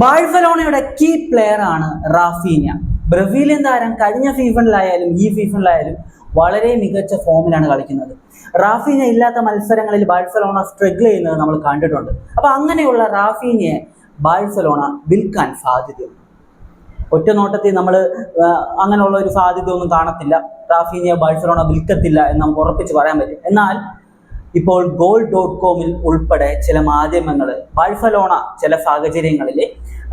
ബാഴ്സലോണയുടെ key player ആണ് Raphinha. Brazilian താരം കഴിഞ്ഞ സീസണിലായാലും ഈ സീസണിലായാലും വളരെ മികച്ച ഫോമിലാണ് കളിക്കുന്നത്. റാഫീഞ്ഞ ഇല്ലാത്ത മത്സരങ്ങളിൽ ബാഴ്സലോണ സ്ട്രഗിൾ ചെയ്യുന്നത് നമ്മൾ കണ്ടിട്ടുണ്ട്. അപ്പൊ അങ്ങനെയുള്ള റാഫീഞ്ഞയെ ബാഴ്സലോണ വിൽക്കാൻ സാധ്യതയുണ്ട്. ഒറ്റ നോട്ടത്തിൽ നമ്മൾ അങ്ങനെയുള്ള ഒരു സാധ്യത ഒന്നും കാണത്തില്ല. റാഫീഞ്ഞയെ ബാഴ്സലോണ വിൽക്കത്തില്ല എന്ന് നമുക്ക് ഉറപ്പിച്ച് പറയാൻ പറ്റും. എന്നാൽ ഇപ്പോൾ goal.com ഉൾപ്പെടെ ചില മാധ്യമങ്ങൾ ബാഴ്സലോണ ചില സാഹചര്യങ്ങളിൽ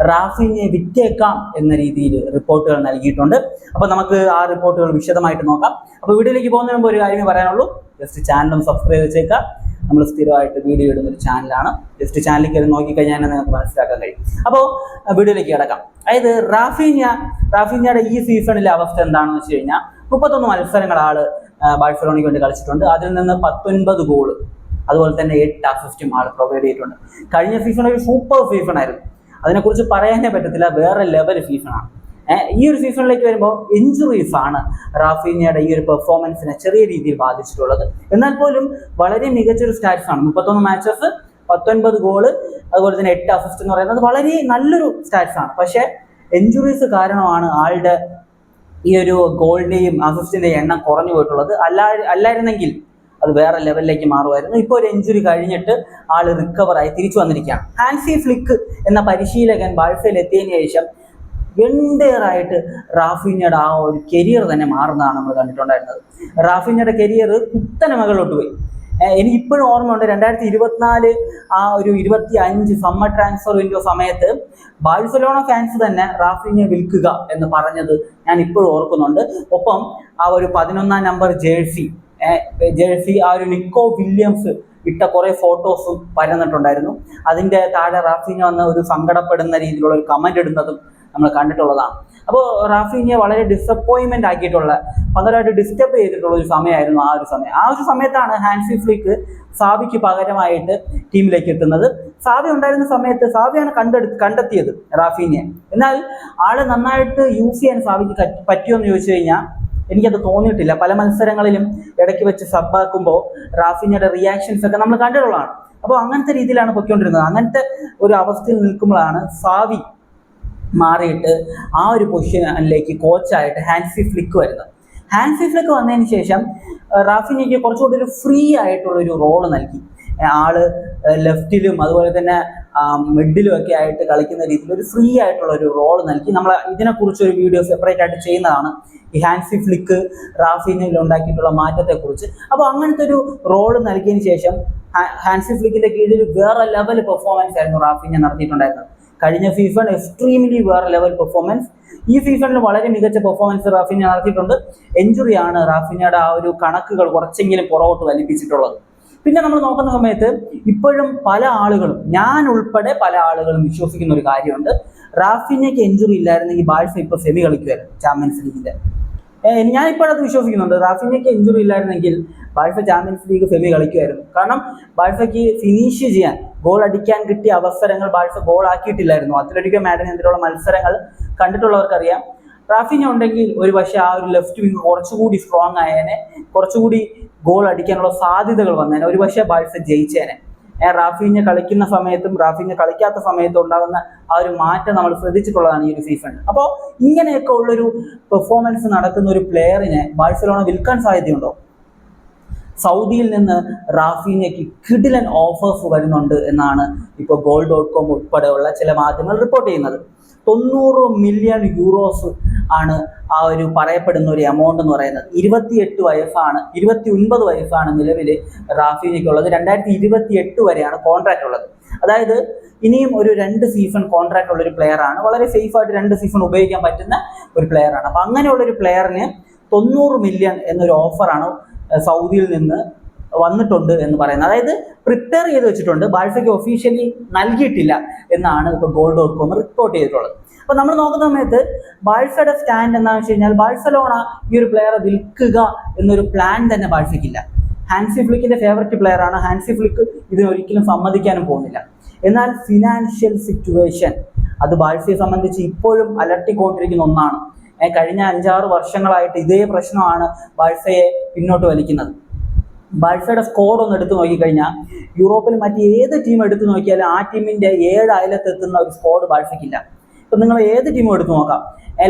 റാഫീഞ്ഞയെ വിറ്റേക്കാം എന്ന രീതിയിൽ റിപ്പോർട്ടുകൾ നൽകിയിട്ടുണ്ട്. അപ്പോൾ നമുക്ക് ആ റിപ്പോർട്ടുകൾ വിശദമായിട്ട് നോക്കാം. അപ്പോൾ വീഡിയോയിലേക്ക് പോകുന്നതിന് മുമ്പ് ഒരു കാര്യമേ പറയാനുള്ളൂ, ജസ്റ്റ് ചാനലും സബ്സ്ക്രൈബ് ചെയ്തേക്കാം. നമ്മൾ സ്ഥിരമായിട്ട് വീഡിയോ ഇടുന്ന ഒരു ചാനലാണ്. ജസ്റ്റ് ചാനലിൽ കയറി നോക്കിക്കഴിഞ്ഞാൽ നിങ്ങൾക്ക് മനസ്സിലാക്കാൻ കഴിയും. അപ്പോൾ വീഡിയോയിലേക്ക് കിടക്കാം. അതായത് റാഫീഞ്ഞയുടെ ഈ സീസണിലെ അവസ്ഥ എന്താണെന്ന് വെച്ച് കഴിഞ്ഞാൽ 31 മത്സരങ്ങൾ ആള് ബാഴ്സലോണയ്ക്ക് വേണ്ടി കളിച്ചിട്ടുണ്ട്. അതിൽ നിന്ന് 19 ഗോൾ, അതുപോലെ തന്നെ 8 അസിസ്റ്റും ആൾ പ്രൊവൈഡ് ചെയ്തിട്ടുണ്ട്. കഴിഞ്ഞ സീസൺ ഒരു സൂപ്പർ സീസൺ ആയിരുന്നു, അതിനെക്കുറിച്ച് പറയാനേ പറ്റത്തില്ല. വേറെ ലെവൽ സീസണാണ്. ഈ ഒരു സീസണിലേക്ക് വരുമ്പോൾ ഇഞ്ചുറീസ് ആണ് റാഫീഞ്ഞയുടെ ഈ ഒരു പെർഫോമൻസിനെ ചെറിയ രീതിയിൽ ബാധിച്ചിട്ടുള്ളത്. എന്നാൽ പോലും വളരെ മികച്ചൊരു സ്റ്റാറ്റ്സ് ആണ്. 31 മാച്ചസ്, 19 ഗോള്, അതുപോലെ തന്നെ 8 അസിസ്റ്റ് എന്ന് പറയുന്നത് വളരെ നല്ലൊരു സ്റ്റാറ്റ്സ് ആണ്. പക്ഷേ ഇഞ്ചുറീസ് കാരണമാണ് ആളുടെ ഈ ഒരു ഗോളിന്റെയും അസിസ്റ്റിന്റെയും എണ്ണം കുറഞ്ഞു പോയിട്ടുള്ളത്. അല്ലായിരുന്നെങ്കിൽ അത് വേറെ ലെവലിലേക്ക് മാറുമായിരുന്നു. ഇപ്പോൾ ഒരു ഇഞ്ചുറി കഴിഞ്ഞിട്ട് ആള് റിക്കവറായി തിരിച്ചു വന്നിരിക്കുകയാണ്. ഹാൻസി ഫ്ലിക്ക് എന്ന പരിശീലകൻ ബാഴ്സയിൽ എത്തിയതിനു ശേഷം എൻ്റെയറായിട്ട് റാഫീഞ്ഞയുടെ ആ ഒരു കരിയർ തന്നെ മാറുന്നതാണ് നമ്മൾ കണ്ടിട്ടുണ്ടായിരുന്നത്. റാഫീഞ്ഞയുടെ കരിയർ കുത്തനെ മുകളിലോട്ട് പോയി. എനിക്കിപ്പോഴും ഓർമ്മയുണ്ട്, 2024 ആ ഒരു 25 സമ്മർ ട്രാൻസ്ഫർ വിൻഡോ സമയത്ത് ബാഴ്സലോണ ഫാൻസ് തന്നെ റാഫീഞ്ഞയെ വിൽക്കുക എന്ന് പറഞ്ഞത് ഞാൻ ഇപ്പോഴും ഓർക്കുന്നുണ്ട്. ഒപ്പം ആ ഒരു 11ാം നമ്പർ ജേഴ്സി ആ ഒരു നിക്കോ വില്യംസ് ഇട്ട കുറെ ഫോട്ടോസും പരന്നിട്ടുണ്ടായിരുന്നു. അതിൻ്റെ താഴെ റാഫീഞ്ഞ വന്ന് ഒരു സങ്കടപ്പെടുന്ന രീതിയിലുള്ള ഒരു കമന്റ് ഇടുന്നതും നമ്മൾ കണ്ടിട്ടുള്ളതാണ്. അപ്പോൾ റാഫീഞ്ഞയെ വളരെ ഡിസപ്പോയിൻമെന്റ് ആക്കിയിട്ടുള്ള, പകരമായിട്ട് ഡിസ്റ്റർബ് ചെയ്തിട്ടുള്ള ഒരു സമയമായിരുന്നു ആ ഒരു സമയത്താണ് ഹാൻസി ഫ്ലിക്ക് സാവിക്ക് പകരമായിട്ട് ടീമിലേക്ക് എത്തുന്നത്. സാവി ഉണ്ടായിരുന്ന സമയത്ത് സാവിയാണ് കണ്ടെത്തിയത് റാഫീഞ്ഞയെ. എന്നാൽ ആള് നന്നായിട്ട് യൂസ് ചെയ്യാൻ സാവിക്ക് പറ്റുമോ എന്ന് ചോദിച്ചു കഴിഞ്ഞാൽ എനിക്കത് തോന്നിയിട്ടില്ല. പല മത്സരങ്ങളിലും ഇടയ്ക്ക് വെച്ച് സബ്ബാക്കുമ്പോൾ റാഫീഞ്ഞയുടെ റിയാക്ഷൻസ് ഒക്കെ നമ്മൾ കണ്ടിട്ടുള്ളതാണ്. അപ്പോൾ അങ്ങനത്തെ രീതിയിലാണ് പൊയ്ക്കൊണ്ടിരുന്നത്. അങ്ങനത്തെ ഒരു അവസ്ഥയിൽ നിൽക്കുമ്പോഴാണ് സാവി മാറിയിട്ട് ആ ഒരു പൊസിഷനിലേക്ക് കോച്ചായിട്ട് ഹാൻസി ഫ്ലിക്ക് വരുന്നത്. ഹാൻസി ഫ്ലിക്ക് വന്നതിന് ശേഷം റാഫീഞ്ഞയ്ക്ക് കുറച്ചുകൂടി ഒരു ഫ്രീ ആയിട്ടുള്ള ഒരു റോള് നൽകി. ആള് ലെഫ്റ്റിലും അതുപോലെ തന്നെ മിഡിലും ഒക്കെ ആയിട്ട് കളിക്കുന്ന രീതിയിൽ ഒരു ഫ്രീ ആയിട്ടുള്ള ഒരു റോള് നൽകി. നമ്മൾ ഇതിനെക്കുറിച്ചൊരു വീഡിയോ സെപ്പറേറ്റ് ആയിട്ട് ചെയ്യുന്നതാണ്, ഈ ഹാൻസി ഫ്ലിക്ക് റാഫീഞ്ഞയിൽ ഉണ്ടാക്കിയിട്ടുള്ള മാറ്റത്തെക്കുറിച്ച്. അപ്പോൾ അങ്ങനത്തെ ഒരു റോള് നൽകിയതിന് ശേഷം ഹാൻസി ഫ്ലിക്കിന്റെ കീഴിൽ വേറെ ലെവൽ പെർഫോമൻസ് ആയിരുന്നു റാഫീഞ്ഞ നടത്തിയിട്ടുണ്ടായിരുന്നത്. കഴിഞ്ഞ സീസൺ എക്സ്ട്രീംലി വേറെ ലെവൽ പെർഫോമൻസ്, ഈ സീസണിൽ വളരെ മികച്ച പെർഫോമൻസ് റാഫീഞ്ഞ നടത്തിയിട്ടുണ്ട്. ഇഞ്ചുറിയാണ് റാഫീഞ്ഞയുടെ ആ ഒരു കണക്കുകൾ കുറച്ചെങ്കിലും പുറകോട്ട് വലിപ്പിച്ചിട്ടുള്ളത്. പിന്നെ നമ്മൾ നോക്കുന്ന സമയത്ത് ഇപ്പോഴും പല ആളുകളും, ഞാൻ ഉൾപ്പെടെ പല ആളുകളും വിശ്വസിക്കുന്ന ഒരു കാര്യമുണ്ട്, റാഫീഞ്ഞയ്ക്ക് ഇഞ്ചുറി ഇല്ലായിരുന്നെങ്കിൽ ബാഴ്സ ഇപ്പോൾ സെമി കളിക്കുമായിരുന്നു ചാമ്പ്യൻസ് ലീഗിന്റെ. ഞാൻ ഇപ്പോഴത് വിശ്വസിക്കുന്നുണ്ട്. റാഫീഞ്ഞയ്ക്ക് ഇഞ്ചുറി ഇല്ലായിരുന്നെങ്കിൽ ബാഴ്സ ചാമ്പ്യൻസ് ലീഗ് സെമി കളിക്കുമായിരുന്നു. കാരണം ബാഴ്സയ്ക്ക് ഫിനിഷ് ചെയ്യാൻ, ഗോൾ അടിക്കാൻ കിട്ടിയ അവസരങ്ങൾ ബാഴ്സ ഗോൾ ആക്കിയിട്ടില്ലായിരുന്നു. അത്ലറ്റിക്കോ മാഡ്രിഡിനെതിരെയുള്ള മത്സരങ്ങൾ കണ്ടിട്ടുള്ളവർക്കറിയാം. റാഫീഞ്ഞ ഉണ്ടെങ്കിൽ ഒരു പക്ഷേ ആ ഒരു ലെഫ്റ്റ് വിങ് കുറച്ചുകൂടി സ്ട്രോങ് ആയേനെ, കുറച്ചുകൂടി ഗോൾ അടിക്കാനുള്ള സാധ്യതകൾ വന്നേനെ, ഒരു പക്ഷേ ബാഴ്സ ജയിച്ചേനെ. റാഫീഞ്ഞ കളിക്കുന്ന സമയത്തും റാഫീഞ്ഞ കളിക്കാത്ത സമയത്തും ഉണ്ടാകുന്ന ആ ഒരു മാറ്റം നമ്മൾ ശ്രദ്ധിച്ചിട്ടുള്ളതാണ് ഈ ഒരു സീസണിൽ. അപ്പോൾ ഇങ്ങനെയൊക്കെ ഉള്ളൊരു പെർഫോമൻസ് നടക്കുന്ന ഒരു പ്ലെയറിനെ ബാഴ്സലോണ വിൽക്കാൻ സാധ്യതയുണ്ടോ? സൗദിയിൽ നിന്ന് റാഫീഞ്ഞയ്ക്ക് കിടിലൻ ഓഫേഴ്സ് വരുന്നുണ്ട് എന്നാണ് ഇപ്പോൾ goal.com ഉൾപ്പെടെയുള്ള ചില മാധ്യമങ്ങൾ റിപ്പോർട്ട് ചെയ്യുന്നത്. 90 മില്യൺ യൂറോസ് ആണ് ആ ഒരു പറയപ്പെടുന്ന ഒരു എമൗണ്ട് എന്ന് പറയുന്നത്. 29 വയസ്സാണ് നിലവിൽ റാഫീഞ്ഞയ്ക്കുള്ളത്. 2028 വരെയാണ് കോൺട്രാക്ട് ഉള്ളത്. അതായത് ഇനിയും ഒരു 2 സീസൺ കോൺട്രാക്ട് ഉള്ള ഒരു പ്ലെയർ ആണ്. വളരെ സേഫ് ആയിട്ട് 2 സീസൺ ഉപയോഗിക്കാൻ പറ്റുന്ന ഒരു പ്ലെയർ ആണ്. അപ്പൊ അങ്ങനെയുള്ള ഒരു പ്ലെയറിന് 90 മില്യൺ എന്നൊരു ഓഫറാണ് സൗദിയിൽ നിന്ന് വന്നിട്ടുണ്ട് എന്ന് പറയുന്നത്. അതായത് പ്രിപ്പയർ ചെയ്ത് വെച്ചിട്ടുണ്ട്, ബാഴ്സയ്ക്ക് ഒഫീഷ്യലി നൽകിയിട്ടില്ല എന്നാണ് ഇപ്പോൾ goal.com റിപ്പോർട്ട് ചെയ്തിട്ടുള്ളത്. അപ്പോൾ നമ്മൾ നോക്കുന്ന സമയത്ത് ബാഴ്സയുടെ സ്റ്റാൻഡ് എന്താണെന്ന് വെച്ച് കഴിഞ്ഞാൽ ബാഴ്സലോണ ഈ ഒരു പ്ലെയറെ വിൽക്കുക എന്നൊരു പ്ലാൻ തന്നെ ബാഴ്സയ്ക്കില്ല. ഹാൻസി ഫ്ലിക്കിന്റെ ഫേവററ്റ് പ്ലെയർ ആണ്. ഹാൻസി ഫ്ലിക്ക് ഇതിനൊരിക്കലും സമ്മതിക്കാനും പോകുന്നില്ല. എന്നാൽ ഫിനാൻഷ്യൽ സിറ്റുവേഷൻ അത് ബാഴ്സയെ സംബന്ധിച്ച് ഇപ്പോഴും അലട്ടിക്കൊണ്ടിരിക്കുന്ന ഒന്നാണ്. കഴിഞ്ഞ 5-6 വർഷങ്ങളായിട്ട് ഇതേ പ്രശ്നമാണ് ബാഴ്സയെ പിന്നോട്ട് വലിക്കുന്നത്. ബാഴ്സയുടെ സ്കോഡ് ഒന്ന് എടുത്തു നോക്കിക്കഴിഞ്ഞാൽ യൂറോപ്പിൽ മറ്റ് ഏത് ടീം എടുത്തു നോക്കിയാലും ആ ടീമിന്റെ 7 അയലത്തെത്തുന്ന ഒരു സ്കോഡ് ബാഴ്സയ്ക്കില്ല. ഇപ്പം നിങ്ങൾ ഏത് ടീമും എടുത്തു നോക്കാം.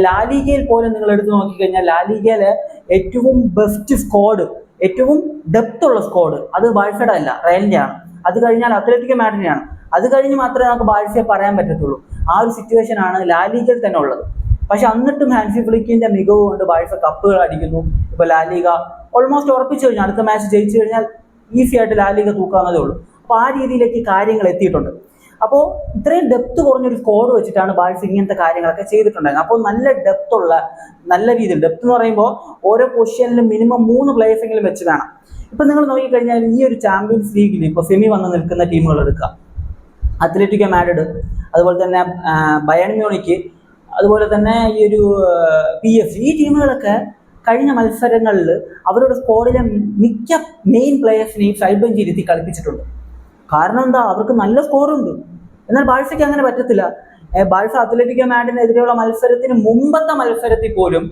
ലാലിഗയിൽ പോലും നിങ്ങൾ എടുത്തു നോക്കിക്കഴിഞ്ഞാൽ ലാലിഗയിലെ ഏറ്റവും ബെസ്റ്റ് സ്കോഡ്, ഏറ്റവും ഡെപ്ത് ഉള്ള സ്കോഡ് അത് ബാഴ്സയുടെ അല്ല, റയലിന്റെ ആണ്. അത് കഴിഞ്ഞാൽ അത്ലറ്റിക്കോ മാഡ്രിഡിനെയാണ്. അത് കഴിഞ്ഞ് മാത്രമേ നമുക്ക് ബാഴ്സയെ പറയാൻ പറ്റത്തുള്ളൂ. ആ ഒരു സിറ്റുവേഷൻ ആണ് ലാലിഗയിൽ തന്നെ ഉള്ളത്. പക്ഷെ എന്നിട്ടും ഹാൻസി ഫ്ലിക്കിന്റെ മികവ് കൊണ്ട് ബാഴ്സ കപ്പുകൾ അടിക്കുന്നു. ഇപ്പൊ ലാലിഗ ഓൾമോസ്റ്റ് ഉറപ്പിച്ചു കഴിഞ്ഞാൽ അടുത്ത മാച്ച് ജയിച്ചു കഴിഞ്ഞാൽ ഈസി ആയിട്ട് ലാലിഗ തൂക്കാവുന്നതേ ഉള്ളൂ. അപ്പോൾ ആ രീതിയിലേക്ക് കാര്യങ്ങൾ എത്തിയിട്ടുണ്ട്. അപ്പോൾ ഇത്രയും ഡെപ്ത് കുറഞ്ഞൊരു സ്കോഡ് വെച്ചിട്ടാണ് ബാഴ്സ ഇങ്ങനത്തെ കാര്യങ്ങളൊക്കെ ചെയ്തിട്ടുണ്ടായിരുന്നത്. അപ്പോൾ നല്ല ഡെപ്ത് ഉള്ള, നല്ല രീതിയിൽ ഡെപ്ത് എന്ന് പറയുമ്പോൾ ഓരോ പൊസിഷനിലും മിനിമം 3 പ്ലേയേഴ്സെങ്കിലും വെച്ച് വേണം. ഇപ്പം നിങ്ങൾ നോക്കിക്കഴിഞ്ഞാൽ ഈ ഒരു ചാമ്പ്യൻസ് ലീഗിൽ ഇപ്പോൾ സെമി വന്ന് നിൽക്കുന്ന ടീമുകൾ എടുക്കുക, അത്ലറ്റിക്കോ മാഡ്രിഡ്, അതുപോലെ തന്നെ ബയേൺ മ്യൂണിക്ക്, അതുപോലെ തന്നെ ഈ ഒരു PSG, ഈ ടീമുകളൊക്കെ കഴിഞ്ഞ മത്സരങ്ങളിൽ അവരുടെ സ്ക്വാഡിലെ മിക്ക മെയിൻ പ്ലേയേഴ്സിനെയും സൈഡ് ബെഞ്ച് ഇരുത്തി കളിപ്പിച്ചിട്ടുണ്ട്. കാരണം എന്താ, അവർക്ക് നല്ല സ്കോറുണ്ട്. എന്നാൽ ബാഴ്സയ്ക്ക് അങ്ങനെ പറ്റത്തില്ല. ബാഴ്സ അത്ലറ്റിക്കോ മാഡ്രിഡിനെതിരെയുള്ള മത്സരത്തിന് മുമ്പത്തെ മത്സരത്തിൽ പോലും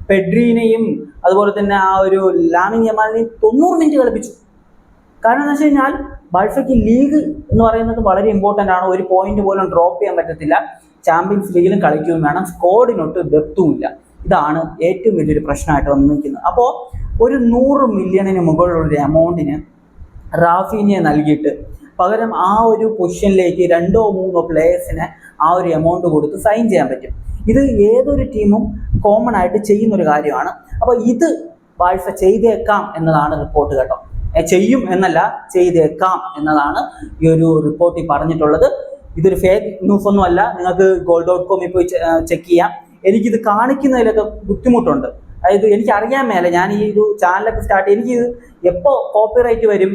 പെഡ്രീനെയും അതുപോലെ തന്നെ ആ ഒരു ലാമിൻ യമാലിനെയും 90 മിനിറ്റ് കളിപ്പിച്ചു. കാരണം എന്താ വെച്ച് കഴിഞ്ഞാൽ ബാഴ്സയ്ക്ക് ലീഗ് എന്ന് പറയുന്നത് വളരെ ഇമ്പോർട്ടൻ്റ് ആണ്. ഒരു പോയിന്റ് പോലും ഡ്രോപ്പ് ചെയ്യാൻ പറ്റത്തില്ല. ചാമ്പ്യൻസ് ലീഗിലും കളിക്കുകയും വേണം. സ്കോഡിനൊട്ട് ഡെപ്തും ഇല്ല. ഇതാണ് ഏറ്റവും വലിയൊരു പ്രശ്നമായിട്ട് വന്നിരിക്കുന്നത്. അപ്പോൾ ഒരു 100 മില്യണിന് മുകളിലുള്ള എമൗണ്ടിന് റാഫീനിയെ നൽകിയിട്ട് പകരം ആ ഒരു പൊസിഷനിലേക്ക് 2-3 പ്ലേയേഴ്സിനെ ആ ഒരു എമൗണ്ട് കൊടുത്ത് സൈൻ ചെയ്യാൻ പറ്റും. ഇത് ഏതൊരു ടീമും കോമൺ ആയിട്ട് ചെയ്യുന്നൊരു കാര്യമാണ്. അപ്പോൾ ഇത് ബാഴ്സ ചെയ്തേക്കാം എന്നതാണ് റിപ്പോർട്ട് കേട്ടോ. ചെയ്യും എന്നല്ല, ചെയ്തേക്കാം എന്നതാണ് ഈ ഒരു റിപ്പോർട്ടിൽ പറഞ്ഞിട്ടുള്ളത്. ഇതൊരു ഫേക്ക് ന്യൂസ് ഒന്നും അല്ല. നിങ്ങൾക്ക് goal.com പോയി ചെക്ക് ചെയ്യാം. എനിക്കിത് കാണിക്കുന്നതിലൊക്കെ ബുദ്ധിമുട്ടുണ്ട്. അതായത് എനിക്ക് അറിയാൻ മേലെ, ഞാൻ ഈ ഒരു ചാനലൊക്കെ സ്റ്റാർട്ട് ചെയ്ത് എനിക്കിത് എപ്പോൾ കോപ്പിറൈറ്റ് വരും,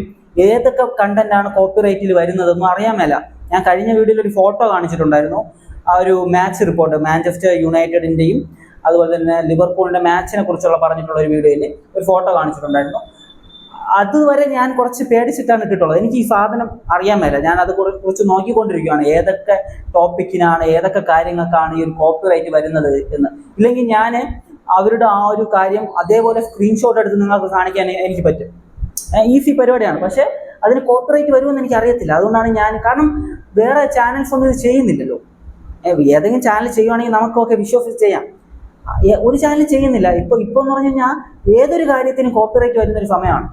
ഏതൊക്കെ കണ്ടന്റ് ആണ് കോപ്പിറൈറ്റിൽ വരുന്നതെന്നും അറിയാൻ മേല. ഞാൻ കഴിഞ്ഞ വീഡിയോയിൽ ഒരു ഫോട്ടോ കാണിച്ചിട്ടുണ്ടായിരുന്നു. ആ ഒരു മാച്ച് റിപ്പോർട്ട്, മാഞ്ചസ്റ്റർ യുണൈറ്റഡിന്റെയും അതുപോലെ തന്നെ ലിവർപൂളിന്റെ മാച്ചിനെ കുറിച്ചുള്ള പറഞ്ഞിട്ടുള്ള ഒരു വീഡിയോയിൽ ഒരു ഫോട്ടോ കാണിച്ചിട്ടുണ്ടായിരുന്നു. അതുവരെ ഞാൻ കുറച്ച് പേടിച്ചിട്ടാണ് ഇട്ടിട്ടുള്ളത്. എനിക്ക് ഈ സാധനം അറിയാൻ മേല. ഞാൻ അത് കുറിച്ച് നോക്കിക്കൊണ്ടിരിക്കുകയാണ്, ഏതൊക്കെ ടോപ്പിക്കിനാണ്, ഏതൊക്കെ കാര്യങ്ങൾക്കാണ് ഈ ഒരു കോപ്പിറൈറ്റ് വരുന്നത് എന്ന്. ഇല്ലെങ്കിൽ ഞാൻ അവരുടെ ആ ഒരു കാര്യം അതേപോലെ സ്ക്രീൻഷോട്ട് എടുത്ത് നിങ്ങൾക്ക് കാണിക്കാൻ എനിക്ക് പറ്റും. ഈസി പരിപാടിയാണ്. പക്ഷെ അതിന് കോപ്പിറൈറ്റ് വരുമെന്ന് എനിക്ക് അറിയത്തില്ല. അതുകൊണ്ടാണ് ഞാൻ, കാരണം വേറെ ചാനൽസ് ഒന്നും ഇത് ചെയ്യുന്നില്ലല്ലോ. ഏതെങ്കിലും ചാനൽ ചെയ്യുവാണെങ്കിൽ നമുക്കൊക്കെ വിശ്വസിച്ച് ചെയ്യാം. ഒരു ചാനൽ ചെയ്യുന്നില്ല. ഇപ്പൊ എന്ന് പറഞ്ഞു കഴിഞ്ഞാൽ ഏതൊരു കാര്യത്തിനും കോപ്പിറൈറ്റ് വരുന്നൊരു സമയമാണ്.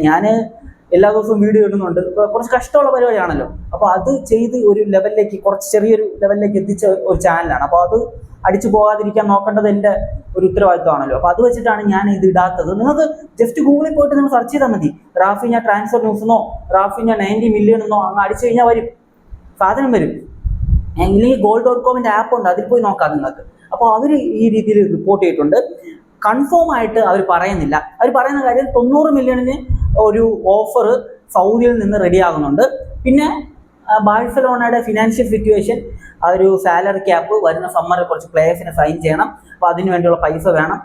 ഞാൻ എല്ലാ ദിവസവും വീഡിയോ ഇടുന്നുണ്ട്. ഇപ്പോൾ കുറച്ച് കഷ്ടമുള്ള പരിപാടിയാണല്ലോ. അപ്പോൾ അത് ചെയ്ത് ഒരു ലെവലിലേക്ക്, കുറച്ച് ചെറിയൊരു ലെവലിലേക്ക് എത്തിച്ച ഒരു ചാനലാണ്. അപ്പോൾ അത് അടിച്ചു പോകാതിരിക്കാൻ നോക്കേണ്ടത് എൻ്റെ ഒരു ഉത്തരവാദിത്വമാണല്ലോ. അപ്പോൾ അത് വെച്ചിട്ടാണ് ഞാൻ ഇത് ഇടാത്തത്. നിങ്ങൾക്ക് ജസ്റ്റ് ഗൂഗിളിൽ പോയിട്ട് നിങ്ങൾ സെർച്ച് ചെയ്താൽ മതി. റാഫീഞ്ഞ ട്രാൻസ്ഫർ ന്യൂസെന്നോ റാഫീഞ്ഞ 90 മില്യൺ എന്നോ അങ്ങ് അടിച്ചു കഴിഞ്ഞാൽ വരും, സാധനം വരും. ഇല്ലെങ്കിൽ goal.com ആപ്പ് ഉണ്ട്, അതിൽ പോയി നോക്കാം നിങ്ങൾക്ക്. അപ്പോൾ അവർ ഈ രീതിയിൽ റിപ്പോർട്ട് ചെയ്തിട്ടുണ്ട്. കൺഫേം ആയിട്ട് അവർ പറയുന്നില്ല. അവർ പറയുന്ന കാര്യം 90 മില്യണിന് ഒരു ഓഫർ സൗദിയിൽ നിന്ന് റെഡി ആകുന്നുണ്ട്. പിന്നെ ബാഴ്സലോണയുടെ ഫിനാൻഷ്യൽ സിറ്റുവേഷൻ, ആ ഒരു സാലറി ക്യാപ്പ്, വരുന്ന സമ്മറിൽ കുറച്ച് പ്ലേയേഴ്സിനെ സൈൻ ചെയ്യണം. അപ്പോൾ അതിന് വേണ്ടിയുള്ള പൈസ വേണം.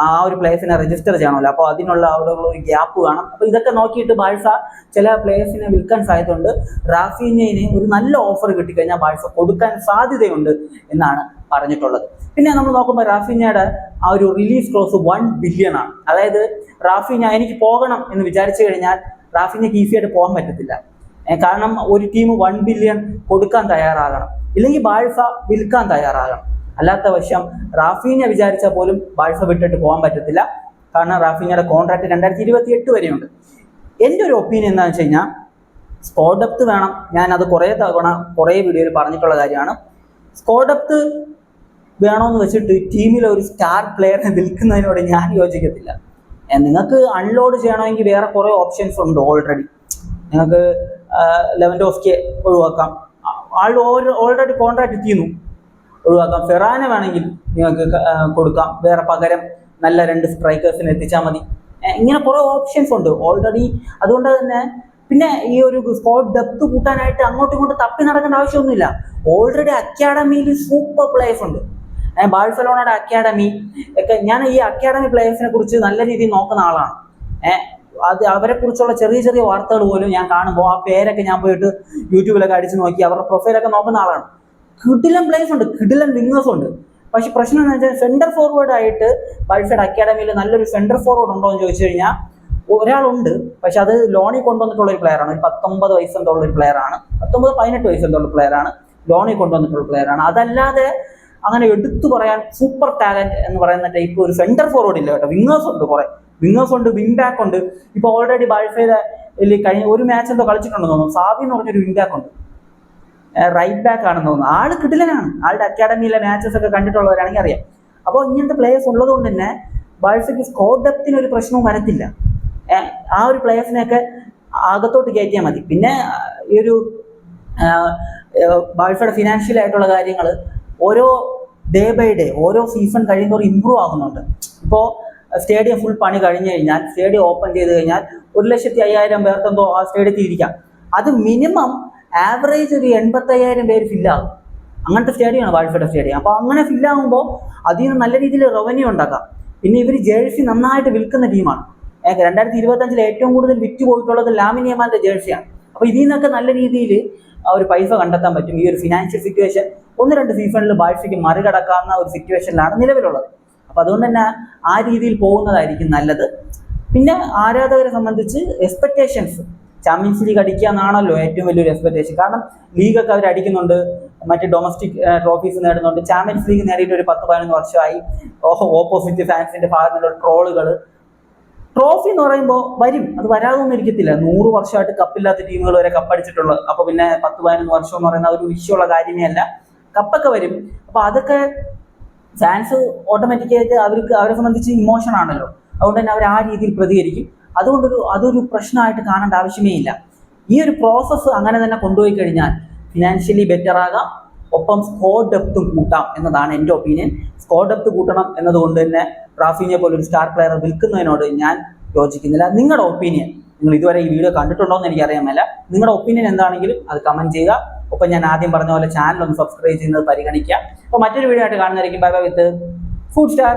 ആ ഒരു പ്ലേയേഴ്സിനെ രജിസ്റ്റർ ചെയ്യണമല്ലോ. അപ്പോൾ അതിനുള്ള അവിടെയുള്ള ഒരു ഗ്യാപ്പ് വേണം. അപ്പോൾ ഇതൊക്കെ നോക്കിയിട്ട് ബാഴ്സ ചില പ്ലേയേഴ്സിനെ വിൽക്കാൻ സാധ്യതയുണ്ട്. റാഫീഞ്ഞിന് ഒരു നല്ല ഓഫർ കിട്ടിക്കഴിഞ്ഞാൽ ബാഴ്സ കൊടുക്കാൻ സാധ്യതയുണ്ട് എന്നാണ് പറഞ്ഞിട്ടുള്ളത്. പിന്നെ നമ്മൾ നോക്കുമ്പോൾ റാഫീഞ്ഞയുടെ ആ ഒരു റിലീസ് ക്ലോസ് 1 ബില്യൺ ആണ്. അതായത് റാഫീഞ്ഞ എനിക്ക് പോകണം എന്ന് വിചാരിച്ചു കഴിഞ്ഞാൽ റാഫീഞ്ഞയ്ക്ക് ഈസി ആയിട്ട് പോകാൻ പറ്റത്തില്ല. കാരണം ഒരു ടീം 1 ബില്യൺ കൊടുക്കാൻ തയ്യാറാകണം, ഇല്ലെങ്കിൽ ബാഴ്സ വിൽക്കാൻ തയ്യാറാകണം. അല്ലാത്ത പക്ഷം റാഫീഞ്ഞ വിചാരിച്ചാൽ പോലും ബാഴ്സ വിട്ടിട്ട് പോകാൻ പറ്റത്തില്ല. കാരണം റാഫീഞ്ഞയുടെ കോൺട്രാക്ട് 2028 വരെയുണ്ട്. എൻ്റെ ഒരു ഒപ്പീനിയൻ എന്താണെന്ന് വെച്ച് കഴിഞ്ഞാൽ സ്ക്വാഡ് ഡെപ്ത് വേണം. ഞാനത് കുറേ വീഡിയോയിൽ പറഞ്ഞിട്ടുള്ള കാര്യമാണ്. സ്ക്വാഡ് ഡെപ്ത് വേണമെന്ന് വെച്ചിട്ട് ടീമിലെ ഒരു സ്റ്റാർ പ്ലെയറിനെ വിൽക്കുന്നതിനോട് ഞാൻ യോജിക്കത്തില്ല. നിങ്ങൾക്ക് അൺലോഡ് ചെയ്യണമെങ്കിൽ വേറെ കുറേ ഓപ്ഷൻസ് ഉണ്ട് ഓൾറെഡി. നിങ്ങൾക്ക് ലെവൻഡോസ്കിയെ ഒഴിവാക്കാം, ആൾ ഓൾറെഡി കോൺട്രാക്ട് എത്തിയിരുന്നു, ഒഴിവാക്കാം. ഫെറാനെ വേണമെങ്കിൽ നിങ്ങൾക്ക് കൊടുക്കാം, വേറെ പകരം നല്ല 2 സ്ട്രൈക്കേഴ്സിനെ എത്തിച്ചാൽ മതി. ഇങ്ങനെ കുറേ ഓപ്ഷൻസ് ഉണ്ട് ഓൾറെഡി. അതുകൊണ്ട് തന്നെ പിന്നെ ഈ ഒരു സ്ക്വാഡ് ഡെപ്ത് കൂട്ടാനായിട്ട് അങ്ങോട്ടും ഇങ്ങോട്ടും തപ്പി നടക്കേണ്ട ആവശ്യമൊന്നുമില്ല. ഓൾറെഡി അക്കാഡമിയിൽ സൂപ്പർ പ്ലേയേഴ്സ് ഉണ്ട്. ബാഴ്സലോണയുടെ അക്കാഡമി ഒക്കെ, ഞാൻ ഈ അക്കാഡമി പ്ലേയേഴ്സിനെ കുറിച്ച് നല്ല രീതിയിൽ നോക്കുന്ന ആളാണ്. അത് അവരെ കുറിച്ചുള്ള ചെറിയ ചെറിയ വാർത്തകൾ പോലും ഞാൻ കാണുമ്പോൾ ആ പേരൊക്കെ ഞാൻ പോയിട്ട് യൂട്യൂബിലൊക്കെ അടിച്ചു നോക്കി അവരുടെ പ്രൊഫൈലൊക്കെ നോക്കുന്ന ആളാണ്. കിടിലൻ പ്ലേയേഴ്സ് ഉണ്ട്, കിടിലൻ വിങ്ങേഴ്സ് ഉണ്ട്. പക്ഷെ പ്രശ്നം എന്ന് വെച്ചാൽ സെന്റർ ഫോർവേഡ് ആയിട്ട് ബാഴ്സയുടെ അക്കാഡമിയിൽ നല്ലൊരു സെന്റർ ഫോർവേഡ് ഉണ്ടോ എന്ന് ചോദിച്ചു കഴിഞ്ഞാൽ ഒരാളുണ്ട്, പക്ഷെ അത് ലോണിൽ കൊണ്ടുവന്നിട്ടുള്ള ഒരു പ്ലെയറാണ്. ഒരു 19 വയസ്സെന്നുള്ള ഒരു പ്ലെയറാണ്, 19-18 വയസ്സെന്നുള്ള പ്ലെയറാണ്, ലോണിൽ കൊണ്ടുവന്നിട്ടുള്ള പ്ലെയറാണ്. അതല്ലാതെ അങ്ങനെ എടുത്തു പറയാൻ സൂപ്പർ ടാലന്റ് എന്ന് പറയുന്ന ടൈപ്പ് ഒരു സെന്റർ ഫോർവേഡ് ഇല്ല കേട്ടോ. വിങ്ങേഴ്സ് ഉണ്ട്, കുറെ വിങ്ങേഴ്സ് ഉണ്ട്, വിങ് ബാക്ക് ഉണ്ട്. ഇപ്പൊ ഓൾറെഡി ബാഴ്സയുടെ കഴിഞ്ഞ ഒരു മാച്ച് എന്തോ കളിച്ചിട്ടുണ്ടെന്ന് തോന്നുന്നു, സാവി എന്ന് പറഞ്ഞൊരു വിങ് ബാക്ക് ഉണ്ട്, റൈറ്റ് ബാക്ക് ആണെന്ന് തോന്നുന്നു. ആള് കിടിലനാണ്, ആളുടെ അക്കാഡമിയിലെ മാച്ചസ് ഒക്കെ കണ്ടിട്ടുള്ളവരാണെങ്കിൽ അറിയാം. അപ്പോൾ ഇങ്ങനത്തെ പ്ലേയേഴ്സ് ഉള്ളത് കൊണ്ട് തന്നെ ബാഴ്സയ്ക്ക് സ്കോർ ഡെപ്തിന് ഒരു പ്രശ്നവും വരത്തില്ല. ആ ഒരു പ്ലേയേഴ്സിനെയൊക്കെ അകത്തോട്ട് കയറ്റിയാൽ മതി. പിന്നെ ഈ ഒരു ബാഴ്സയുടെ ഫിനാൻഷ്യൽ ആയിട്ടുള്ള കാര്യങ്ങൾ ഓരോ ഡേ ബൈ ഡേ, ഓരോ സീസൺ കഴിയുന്നതോറും ഇമ്പ്രൂവ് ആകുന്നുണ്ട്. ഇപ്പോൾ സ്റ്റേഡിയം ഫുൾ പണി കഴിഞ്ഞ് കഴിഞ്ഞാൽ, സ്റ്റേഡിയം ഓപ്പൺ ചെയ്ത് കഴിഞ്ഞാൽ 1,50,000 പേർക്കെന്തോ ആ സ്റ്റേഡിയത്തിൽ ഇരിക്കാം. അത് മിനിമം ആവറേജ് ഒരു 85,000 പേര് ഫില്ലാകും. അങ്ങനത്തെ സ്റ്റേഡിയമാണ് ബാഴ്സയുടെ സ്റ്റേഡിയം. അപ്പോൾ അങ്ങനെ ഫില്ലാകുമ്പോൾ അതിൽ നിന്ന് നല്ല രീതിയിൽ റവന്യൂ ഉണ്ടാക്കാം. പിന്നെ ഇവർ ജേഴ്സി നന്നായിട്ട് വിൽക്കുന്ന ടീമാണ്. 2025 ഏറ്റവും കൂടുതൽ വിറ്റ് പോയിട്ടുള്ളത് ലാമിൻ യമാലിന്റെ ജേഴ്സിയാണ്. അപ്പോൾ ഇതിൽ നിന്നൊക്കെ നല്ല രീതിയിൽ ഒരു പൈസ കണ്ടെത്താൻ പറ്റും. ഈ ഒരു ഫിനാൻഷ്യൽ സിറ്റുവേഷൻ 1-2 സീസണിൽ ബാഴ്സയ്ക്ക് മറികടക്കാവുന്ന ഒരു സിറ്റുവേഷനിലാണ് നിലവിലുള്ളത്. അപ്പോൾ അതുകൊണ്ട് തന്നെ ആ രീതിയിൽ പോകുന്നതായിരിക്കും നല്ലത്. പിന്നെ ആരാധകരെ സംബന്ധിച്ച് എക്സ്പെക്ടേഷൻസ്, ചാമ്പ്യൻസ് ലീഗ് അടിക്കുക എന്നാണല്ലോ ഏറ്റവും വലിയൊരു എക്സ്പെക്ടേഷൻ. കാരണം ലീഗൊക്കെ അവർ അടിക്കുന്നുണ്ട്, മറ്റ് ഡൊമസ്റ്റിക് ട്രോഫീസ് നേടുന്നുണ്ട്. ചാമ്പ്യൻസ് ലീഗ് നേടിയിട്ട് ഒരു 10-15 വർഷമായി. ഓപ്പോസിറ്റ് ഫാൻസിന്റെ ഭാഗത്തുള്ള ട്രോളുകൾ, ട്രോഫി എന്ന് പറയുമ്പോൾ വരും, അത് വരാതൊന്നും ഇരിക്കത്തില്ല. 100 വർഷമായിട്ട് കപ്പില്ലാത്ത ടീമുകൾ വരെ കപ്പടിച്ചിട്ടുള്ളത്. അപ്പോൾ പിന്നെ 10-15 വർഷം എന്ന് പറയുന്ന ഒരു വിഷയമുള്ള കാര്യമേ അല്ല. കപ്പൊക്കെ വരും. അപ്പോൾ അതൊക്കെ ഫാൻസ് ഓട്ടോമാറ്റിക്കായിട്ട് അവരെ സംബന്ധിച്ച് ഇമോഷൻ ആണല്ലോ. അതുകൊണ്ട് തന്നെ അവർ ആ രീതിയിൽ പ്രതികരിക്കും. അതൊരു പ്രശ്നമായിട്ട് കാണേണ്ട ആവശ്യമേ ഇല്ല. ഈ ഒരു പ്രോസസ്സ് അങ്ങനെ തന്നെ കൊണ്ടുപോയി കഴിഞ്ഞാൽ ഫിനാൻഷ്യലി ബെറ്റർ ആകാം, ഒപ്പം സ്കോർ ഡെപ്തും കൂട്ടാം എന്നതാണ് എൻ്റെ ഒപ്പീനിയൻ. സ്കോർ ഡെപ്ത് കൂട്ടണം എന്നതുകൊണ്ട് തന്നെ റാഫീഞ്ഞയെ പോലൊരു സ്റ്റാർ പ്ലെയർ വിൽക്കുന്നതിനോട് ഞാൻ യോജിക്കുന്നില്ല. നിങ്ങളുടെ ഒപ്പീനിയൻ, നിങ്ങൾ ഇതുവരെ ഈ വീഡിയോ കണ്ടിട്ടുണ്ടോ എന്ന് എനിക്കറിയാമല്ല, നിങ്ങളുടെ ഒപ്പീനിയൻ എന്താണെങ്കിലും അത് കമന്റ് ചെയ്യുക. ഒപ്പം ഞാൻ ആദ്യം പറഞ്ഞ പോലെ ചാനൽ ഒന്ന് സബ്സ്ക്രൈബ് ചെയ്യുന്നത് പരിഗണിക്കുക. അപ്പോൾ മറ്റൊരു വീഡിയോ ആയിട്ട് കാണുന്നതായിരിക്കും. ബൈ ബൈ വിത്ത് ഫുഡ് സ്റ്റാർ.